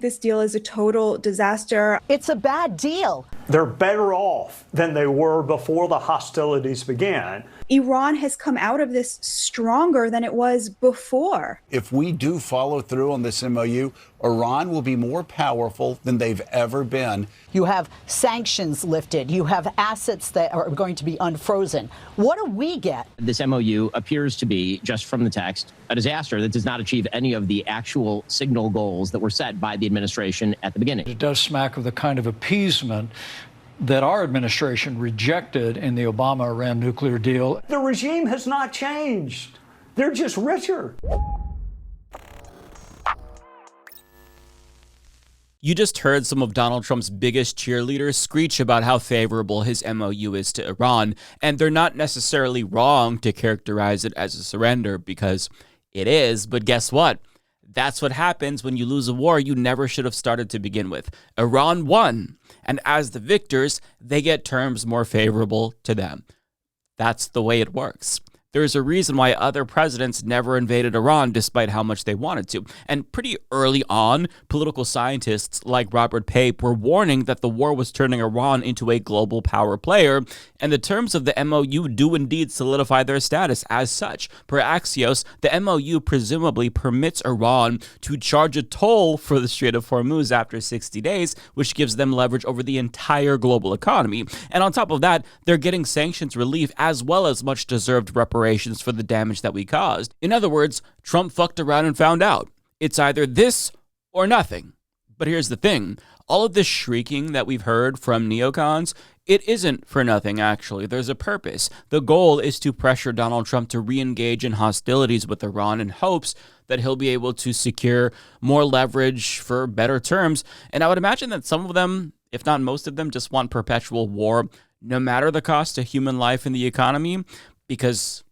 This deal is a total disaster. It's a bad deal. They're better off than they were before the hostilities began. Iran has come out of this stronger than it was before. If we do follow through on this MOU, Iran will be more powerful than they've ever been. You have sanctions lifted. You have assets that are going to be unfrozen. What do we get? This MOU appears to be, just from the text, a disaster that does not achieve any of the actual signal goals that were set by the administration at the beginning. It does smack of the kind of appeasement that our administration rejected in the Obama-Iran nuclear deal. The regime has not changed. They're just richer. You just heard some of Donald Trump's biggest cheerleaders screech about how favorable his MOU is to Iran, and they're not necessarily wrong to characterize it as a surrender, because it is, but guess what? That's what happens when you lose a war you never should have started to begin with. Iran won, and as the victors, they get terms more favorable to them. That's the way it works. There's a reason why other presidents never invaded Iran despite how much they wanted to. And pretty early on, political scientists like Robert Pape were warning that the war was turning Iran into a global power player, and the terms of the MOU do indeed solidify their status as such. Per Axios, the MOU presumably permits Iran to charge a toll for the Strait of Hormuz after 60 days, which gives them leverage over the entire global economy. And on top of that, they're getting sanctions relief as well as much deserved reparations for the damage that we caused. In other words, Trump fucked around and found out. It's either this or nothing. But here's the thing. All of this shrieking that we've heard from neocons, it isn't for nothing, actually. There's a purpose. The goal is to pressure Donald Trump to re-engage in hostilities with Iran in hopes that he'll be able to secure more leverage for better terms. And I would imagine that some of them, if not most of them, just want perpetual war, no matter the cost to human life and the economy, because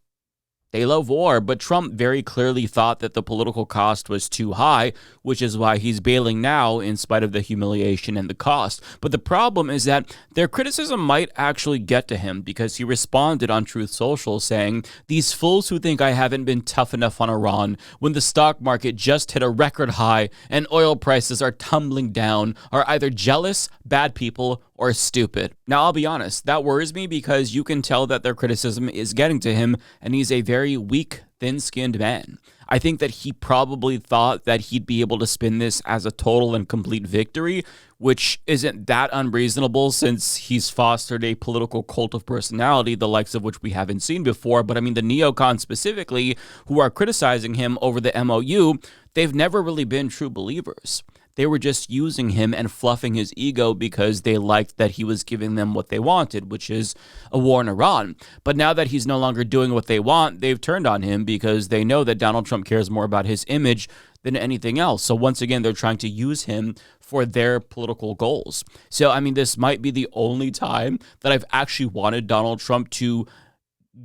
they love war. But Trump very clearly thought that the political cost was too high, which is why he's bailing now in spite of the humiliation and the cost. But the problem is that their criticism might actually get to him, because he responded on Truth Social saying, "These fools who think I haven't been tough enough on Iran when the stock market just hit a record high and oil prices are tumbling down are either jealous, bad people, or stupid." Now, I'll be honest, that worries me, because you can tell that their criticism is getting to him, and he's a very weak, thin-skinned man. I think that he probably thought that he'd be able to spin this as a total and complete victory, which isn't that unreasonable since he's fostered a political cult of personality, the likes of which we haven't seen before. But I mean, the neocons specifically, who are criticizing him over the MOU, they've never really been true believers. They were just using him and fluffing his ego because they liked that he was giving them what they wanted, which is a war in Iran. But now that he's no longer doing what they want, they've turned on him because they know that Donald Trump cares more about his image than anything else. So once again, they're trying to use him for their political goals. So, I mean, this might be the only time that I've actually wanted Donald Trump to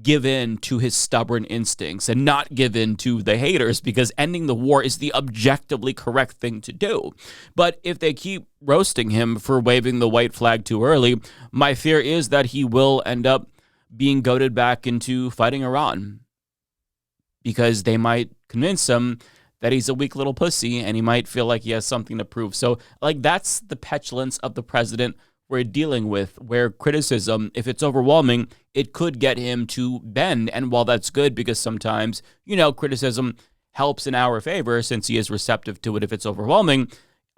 give in to his stubborn instincts and not give in to the haters, because ending the war is the objectively correct thing to do. But if they keep roasting him for waving the white flag too early, my fear is that he will end up being goaded back into fighting Iran, because they might convince him that he's a weak little pussy and he might feel like he has something to prove. So, like, that's the petulance of the president we're dealing with, where criticism, if it's overwhelming, it could get him to bend. And while that's good, because sometimes, criticism helps in our favor since he is receptive to it if it's overwhelming,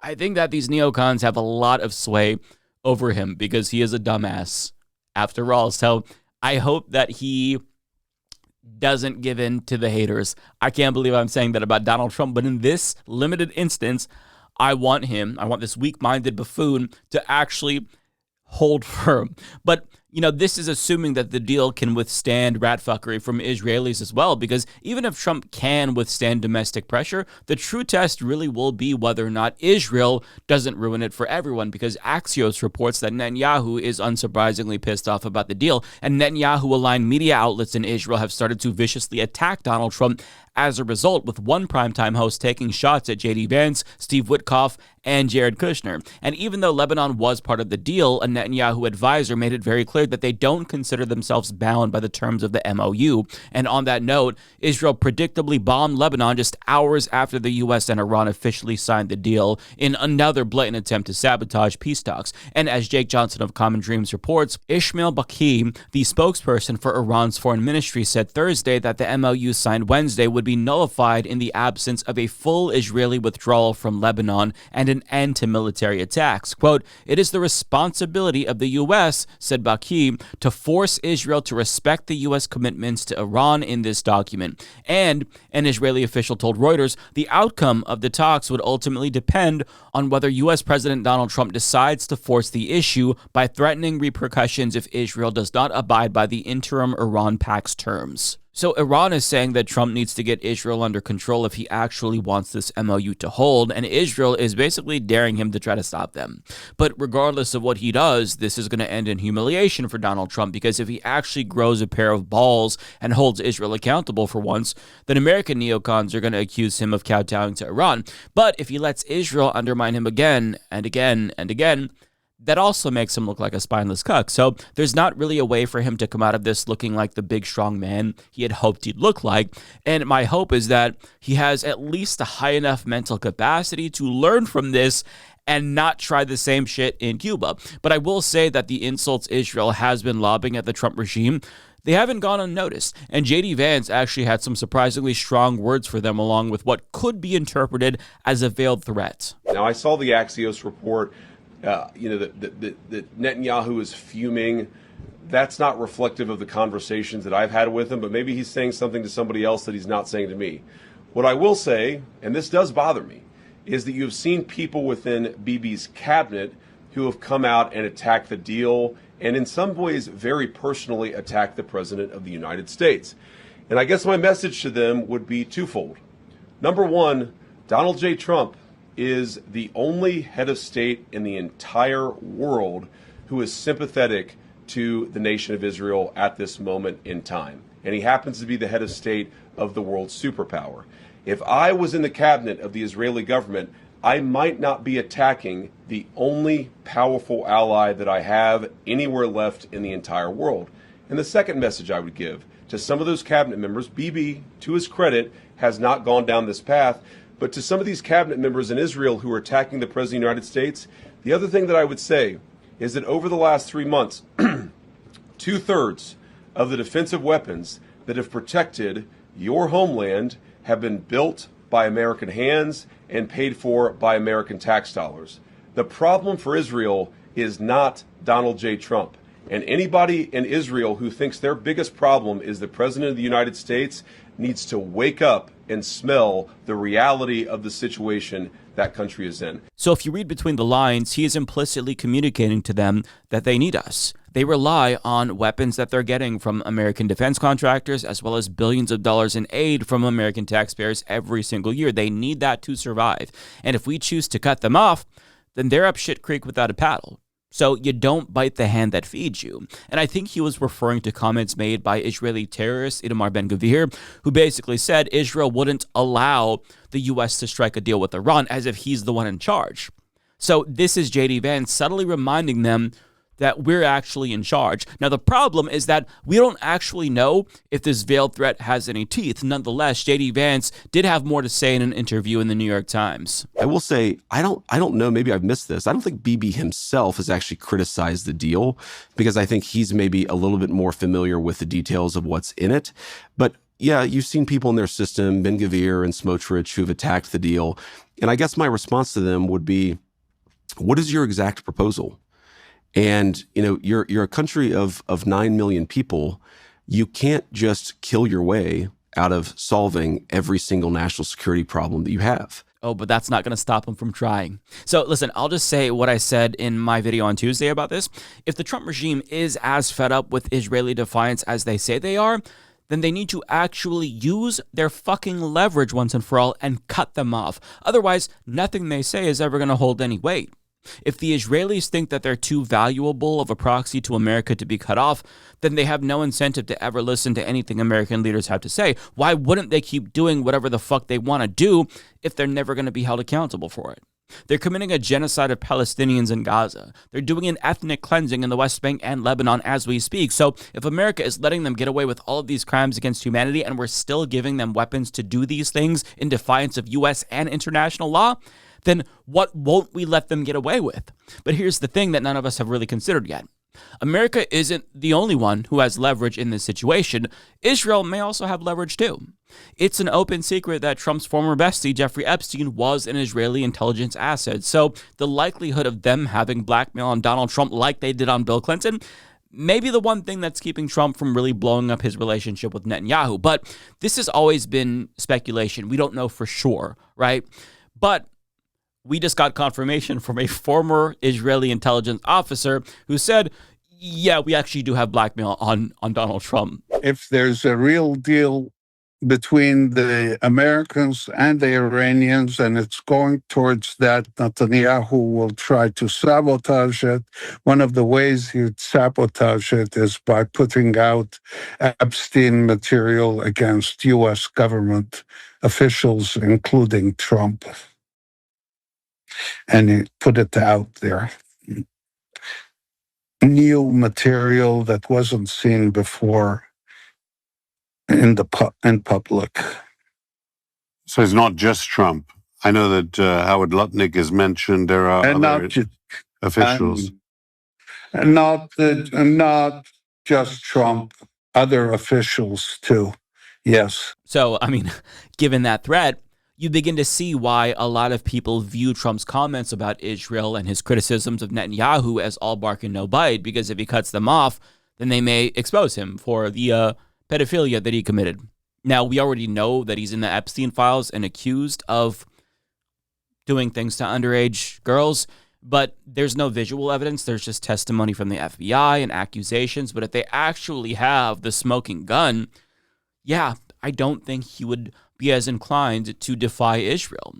I think that these neocons have a lot of sway over him because he is a dumbass after all. So I hope that he doesn't give in to the haters. I can't believe I'm saying that about Donald Trump, but in this limited instance, I want this weak-minded buffoon to actually hold firm. But, this is assuming that the deal can withstand ratfuckery from Israelis as well, because even if Trump can withstand domestic pressure, the true test really will be whether or not Israel doesn't ruin it for everyone, because Axios reports that Netanyahu is unsurprisingly pissed off about the deal, and Netanyahu-aligned media outlets in Israel have started to viciously attack Donald Trump as a result, with one primetime host taking shots at J.D. Vance, Steve Witkoff, and Jared Kushner. And even though Lebanon was part of the deal, a Netanyahu advisor made it very clear that they don't consider themselves bound by the terms of the MOU. And on that note, Israel predictably bombed Lebanon just hours after the U.S. and Iran officially signed the deal in another blatant attempt to sabotage peace talks. And as Jake Johnson of Common Dreams reports, Ismail Baqi, the spokesperson for Iran's foreign ministry, said Thursday that the MOU signed Wednesday would be nullified in the absence of a full Israeli withdrawal from Lebanon and an end to military attacks. Quote, "It is the responsibility of the U.S., said Baqi, to force Israel to respect the U.S. commitments to Iran in this document." And an Israeli official told Reuters the outcome of the talks would ultimately depend on whether U.S. President Donald Trump decides to force the issue by threatening repercussions if Israel does not abide by the interim Iran Pact's terms. So Iran is saying that Trump needs to get Israel under control if he actually wants this MOU to hold, and Israel is basically daring him to try to stop them. But regardless of what he does, this is going to end in humiliation for Donald Trump, because if he actually grows a pair of balls and holds Israel accountable for once, then American neocons are going to accuse him of kowtowing to Iran. But if he lets Israel undermine him again and again and again, that also makes him look like a spineless cuck. So there's not really a way for him to come out of this looking like the big, strong man he had hoped he'd look like. And my hope is that he has at least a high enough mental capacity to learn from this and not try the same shit in Cuba. But I will say that the insults Israel has been lobbing at the Trump regime, they haven't gone unnoticed. And J.D. Vance actually had some surprisingly strong words for them, along with what could be interpreted as a veiled threat. Now, I saw the Axios report. That Netanyahu is fuming. That's not reflective of the conversations that I've had with him, but maybe he's saying something to somebody else that he's not saying to me. What I will say, and this does bother me, is that you've seen people within Bibi's cabinet who have come out and attacked the deal, and in some ways very personally attacked the President of the United States. And I guess my message to them would be twofold. Number one, Donald J. Trump is the only head of state in the entire world who is sympathetic to the nation of Israel at this moment in time. And he happens to be the head of state of the world's superpower. If I was in the cabinet of the Israeli government, I might not be attacking the only powerful ally that I have anywhere left in the entire world. And the second message I would give to some of those cabinet members, Bibi, to his credit, has not gone down this path, but to some of these cabinet members in Israel who are attacking the President of the United States, the other thing that I would say is that over the last 3 months, 2/3 of the defensive weapons that have protected your homeland have been built by American hands and paid for by American tax dollars. The problem for Israel is not Donald J. Trump. And anybody in Israel who thinks their biggest problem is the President of the United States needs to wake up and smell the reality of the situation that country is in. So if you read between the lines, he is implicitly communicating to them that they need us. They rely on weapons that they're getting from American defense contractors, as well as billions of dollars in aid from American taxpayers every single year. They need that to survive. And if we choose to cut them off, then they're up shit creek without a paddle. So you don't bite the hand that feeds you. And I think he was referring to comments made by Israeli terrorist Itamar Ben-Gvir, who basically said Israel wouldn't allow the U.S. to strike a deal with Iran, as if he's the one in charge. So this is J.D. Vance subtly reminding them that we're actually in charge. Now, the problem is that we don't actually know if this veiled threat has any teeth. Nonetheless, J.D. Vance did have more to say in an interview in the New York Times. I will say, I don't know, maybe I've missed this. I don't think Bibi himself has actually criticized the deal, because I think he's maybe a little bit more familiar with the details of what's in it. But yeah, you've seen people in their system, Ben-Gvir and Smotrich, who've attacked the deal. And I guess my response to them would be, what is your exact proposal? And, you know, you're a country of 9 million people. You can't just kill your way out of solving every single national security problem that you have. Oh, but that's not going to stop them from trying. So listen, I'll just say what I said in my video on Tuesday about this. If the Trump regime is as fed up with Israeli defiance as they say they are, then they need to actually use their fucking leverage once and for all and cut them off. Otherwise, nothing they say is ever going to hold any weight. If the Israelis think that they're too valuable of a proxy to America to be cut off, then they have no incentive to ever listen to anything American leaders have to say. Why wouldn't they keep doing whatever the fuck they want to do if they're never going to be held accountable for it? They're committing a genocide of Palestinians in Gaza. They're doing an ethnic cleansing in the West Bank and Lebanon as we speak. So if America is letting them get away with all of these crimes against humanity and we're still giving them weapons to do these things in defiance of U.S. and international law, then what won't we let them get away with? But here's the thing that none of us have really considered yet. America isn't the only one who has leverage in this situation. Israel may also have leverage too. It's an open secret that Trump's former bestie, Jeffrey Epstein, was an Israeli intelligence asset. So the likelihood of them having blackmail on Donald Trump like they did on Bill Clinton may be the one thing that's keeping Trump from really blowing up his relationship with Netanyahu. But this has always been speculation. We don't know for sure, right? But we just got confirmation from a former Israeli intelligence officer who said, yeah, we actually do have blackmail on Donald Trump. If there's a real deal between the Americans and the Iranians, and it's going towards that, Netanyahu will try to sabotage it. One of the ways he'd sabotage it is by putting out Epstein material against U.S. government officials, including Trump. And he put it out there. New material that wasn't seen before in public. So it's not just Trump. I know that Howard Lutnick is mentioned. There are other officials. And not just Trump, other officials too. Yes. So, I mean, given that threat, you begin to see why a lot of people view Trump's comments about Israel and his criticisms of Netanyahu as all bark and no bite, because if he cuts them off, then they may expose him for the pedophilia that he committed. Now, we already know that he's in the Epstein files and accused of doing things to underage girls, but there's no visual evidence. There's just testimony from the FBI and accusations. But if they actually have the smoking gun, yeah, I don't think he would be as inclined to defy Israel.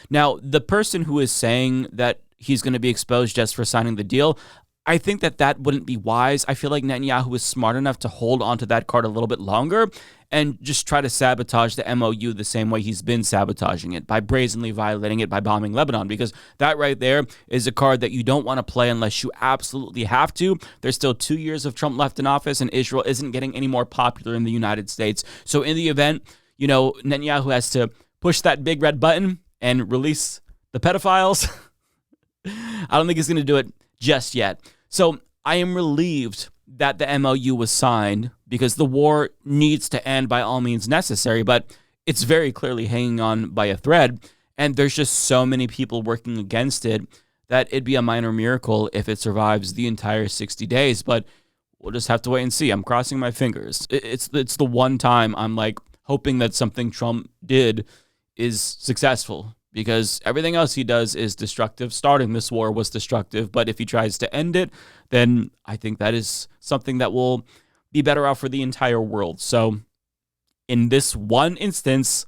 Now, the person who is saying that he's going to be exposed just for signing the deal, I think that wouldn't be wise. I feel like Netanyahu is smart enough to hold onto that card a little bit longer and just try to sabotage the MOU the same way he's been sabotaging it, by brazenly violating it, by bombing Lebanon, because that right there is a card that you don't want to play unless you absolutely have to. There's still 2 years of Trump left in office, and Israel isn't getting any more popular in the United States. So in the event, Netanyahu has to push that big red button and release the pedophiles, I don't think he's going to do it just yet. So I am relieved that the MOU was signed, because the war needs to end by all means necessary, but it's very clearly hanging on by a thread, and there's just so many people working against it that it'd be a minor miracle if it survives the entire 60 days, but we'll just have to wait and see. I'm crossing my fingers. It's the one time I'm like hoping that something Trump did is successful, because everything else he does is destructive. Starting this war was destructive, but if he tries to end it, then I think that is something that will be better off for the entire world. So in this one instance,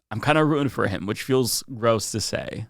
I'm kind of rooting for him, which feels gross to say.